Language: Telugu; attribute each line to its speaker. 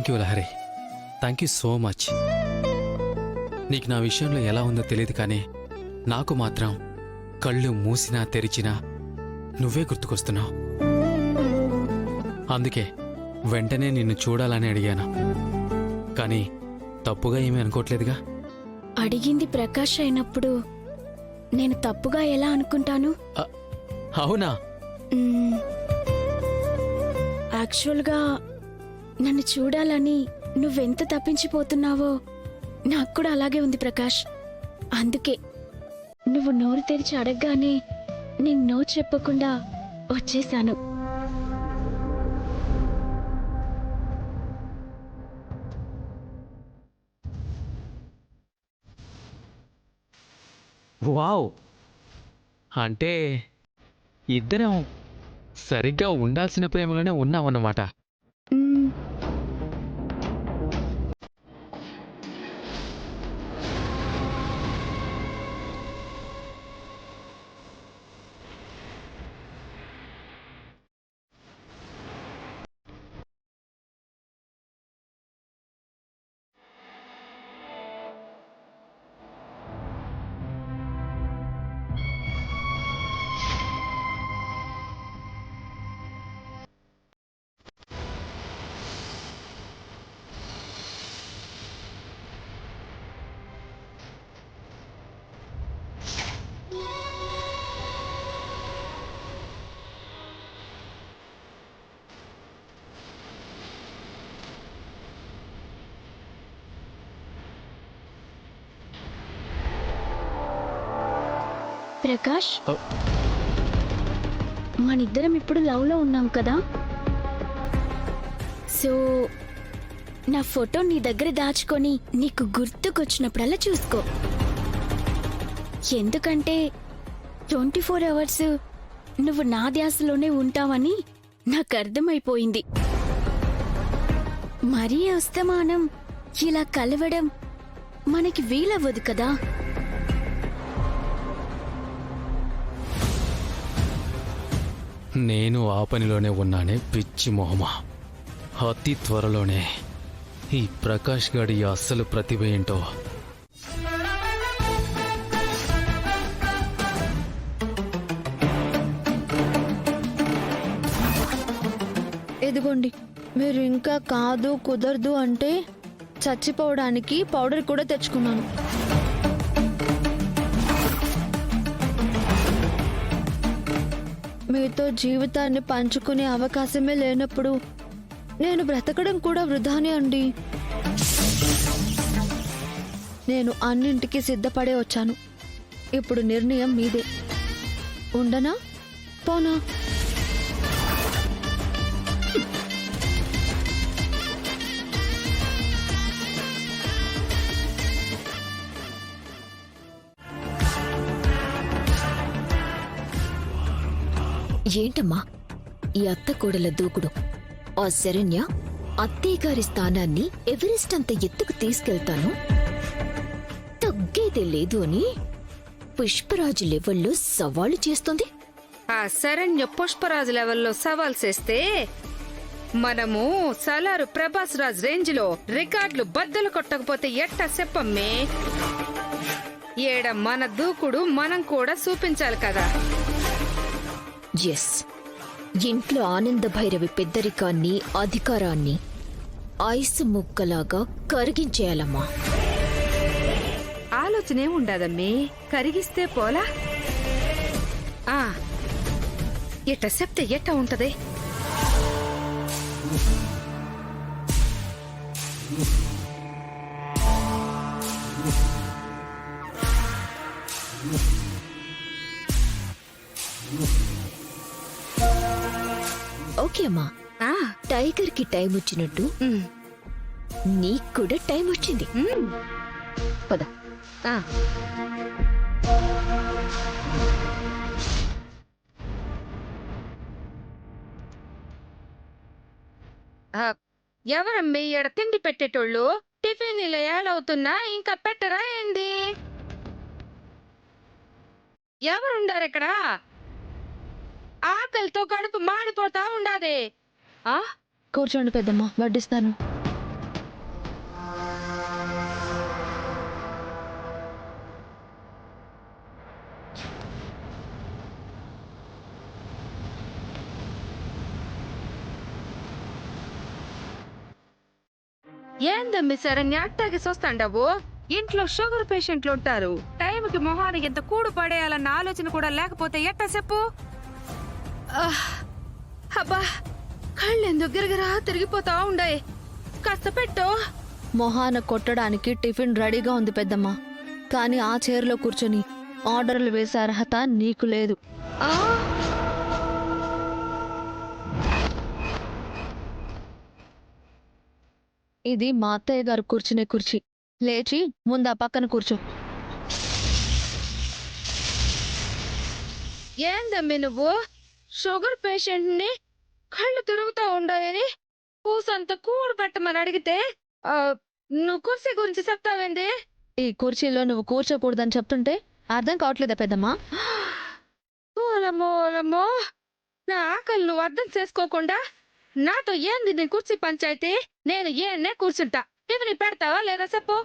Speaker 1: Thank you Lahari. Thank you so much. నీకు నా విషయంలో ఎలా ఉందో తెలియదు, కానీ నాకు మాత్రం కళ్ళు మూసినా తెరిచినా నువ్వే గుర్తుకొస్తున్నావు. అందుకే వెంటనే నిన్ను చూడాలని అడిగాను. కానీ తప్పుగా ఏమీ అనుకోవట్లేదుగా?
Speaker 2: అడిగింది ప్రకాష్ అయినప్పుడు నేను తప్పుగా ఎలా అనుకుంటాను?
Speaker 1: అవునా?
Speaker 2: యాక్చువల్గా నన్ను చూడాలని నువ్వెంత తప్పించిపోతున్నావో నాకు కూడా అలాగే ఉంది ప్రకాష్. అందుకే నువ్వు నోరు తెరిచి అడగగానే నేను నో చెప్పకుండా వచ్చేశాను.
Speaker 1: వావ్! అంటే ఇద్దరం సరిగ్గా ఉండాల్సిన ప్రేమలోనే ఉన్నామన్నమాట.
Speaker 2: మ్మ్, ప్రకాష్, మనిద్దరం ఇప్పుడు లవ్లో ఉన్నాం కదా. సో నా ఫోటో నీ దగ్గర దాచుకొని నీకు గుర్తుకొచ్చినప్పుడల్లా చూసుకో. ఎందుకంటే 24 అవర్స్ నువ్వు నా ధ్యాసలోనే ఉంటావని నాకు అర్థమైపోయింది. మరీ అస్తమానం ఇలా కలవడం మనకి వీలవ్వదు కదా.
Speaker 1: నేను ఆ పనిలోనే ఉన్నానే పిచ్చి మొహమా. అతి త్వరలోనే ఈ ప్రకాష్ గాడి అస్సలు ప్రతిభ ఏంటో
Speaker 3: ఇదిగోండి, మీరు ఇంకా కాదు కుదరదు అంటే చచ్చిపోవడానికి పౌడర్ కూడా తెచ్చుకున్నాను. మీతో జీవితాన్ని పంచుకునే అవకాశమే లేనప్పుడు నేను బ్రతకడం కూడా వృధానే అండి. నేను అన్నింటికి సిద్ధపడే వచ్చాను. ఇప్పుడు నిర్ణయం మీదే. ఉండనా పోనా?
Speaker 4: ఏంటమ్మా ఈ అత్త కోడల దూకుడు? ఆ శరణ్య అత్తయ్య గారి స్థానాన్ని ఎవరెస్ట్ అంత ఎత్తుకు తీసుకెళ్తాను, తగ్గేదే లేదు అని పుష్పరాజు లెవెల్లో సవాళ్లు చేస్తుంది.
Speaker 5: ఆ శరణ్య పుష్పరాజు లెవెల్లో సవాల్ చేస్తే మనము సలారు ప్రభాస్ రాజ్ రేంజ్ లో రికార్డులు బద్దలు కొట్టకపోతే ఎట్టా చెప్పమ్మే? ఏడ మన దూకుడు మనం కూడా చూపించాలి కదా.
Speaker 4: ఎస్, ఇంట్లో ఆనంద భైరవి పెద్దరికాన్ని అధికారాన్ని ఐసు ముక్కలాగా కరిగించేయాలమ్మా.
Speaker 5: ఆలోచనే ఉండదమ్మి, కరిగిస్తే పోలా. ఆ ఎట్ట చెప్తే ఎట్ట ఉంటది?
Speaker 4: ఓకే అమ్మా, టైగర్ కి టైం వచ్చినట్టు నీకు కూడా టైం వచ్చింది. పద.
Speaker 5: ఎవరమ్మి ఎడ తిండి పెట్టేటోళ్ళు? టిఫిన్ ఇలా ఏడవుతున్నా ఇంకా పెట్టరా ఏంది? ఎవరుండారు ఇక్కడ? ఆకలితో కడుపు మాడిపోతా ఉండాది.
Speaker 3: కూర్చోండి పెద్దమ్మ, వడ్డిస్తాను.
Speaker 5: ఏందమ్మి శరణ్య అట్టాగి చూస్తాండావు? ఇంట్లో షుగర్ పేషెంట్లు ఉంటారు. టైంకి మొహానికి ఎంత కూడు పడేయాలన్న ఆలోచన కూడా లేకపోతే ఎట్టా చెప్పు? అబ్బా, కళ్ళెందుకు గిరగిరా తిరిగిపోతా ఉండాయి. కాస్త పెట్టు.
Speaker 3: మొహాన కొట్టడానికి టిఫిన్ రెడీగా ఉంది పెద్దమ్మ, కానీ ఆ చైర్లో కూర్చొని ఆర్డర్లు వేసే అర్హత నీకు లేదు.
Speaker 5: ఆ,
Speaker 3: ఇది మా అత్తయ్య గారు కూర్చునే కుర్చీ. లేచి ముందు ఆ పక్కన కూర్చో.
Speaker 5: ఏందమ్మి నువ్వు షుగర్ పేషెంట్ ని కళ్ళు తిరుగుతా ఉండాయని కూసంత కూడు పెట్టమని అడిగితే నువ్వు కుర్చీ గురించి చెప్తావేంది?
Speaker 3: ఈ కుర్చీలో నువ్వు కూర్చోకూడదని చెప్తుంటే అర్థం కావట్లేదా పెద్దమ్మ?
Speaker 5: ఓలమ్మో, నా ఆకలి నువ్వు అర్థం చేసుకోకుండా నాతో ఏంది నీ కుర్చీ పంచాయితీ? నేను ఏనే కూర్చుంటా. టిఫిన్ పెడతావా లేదా చెప్పు?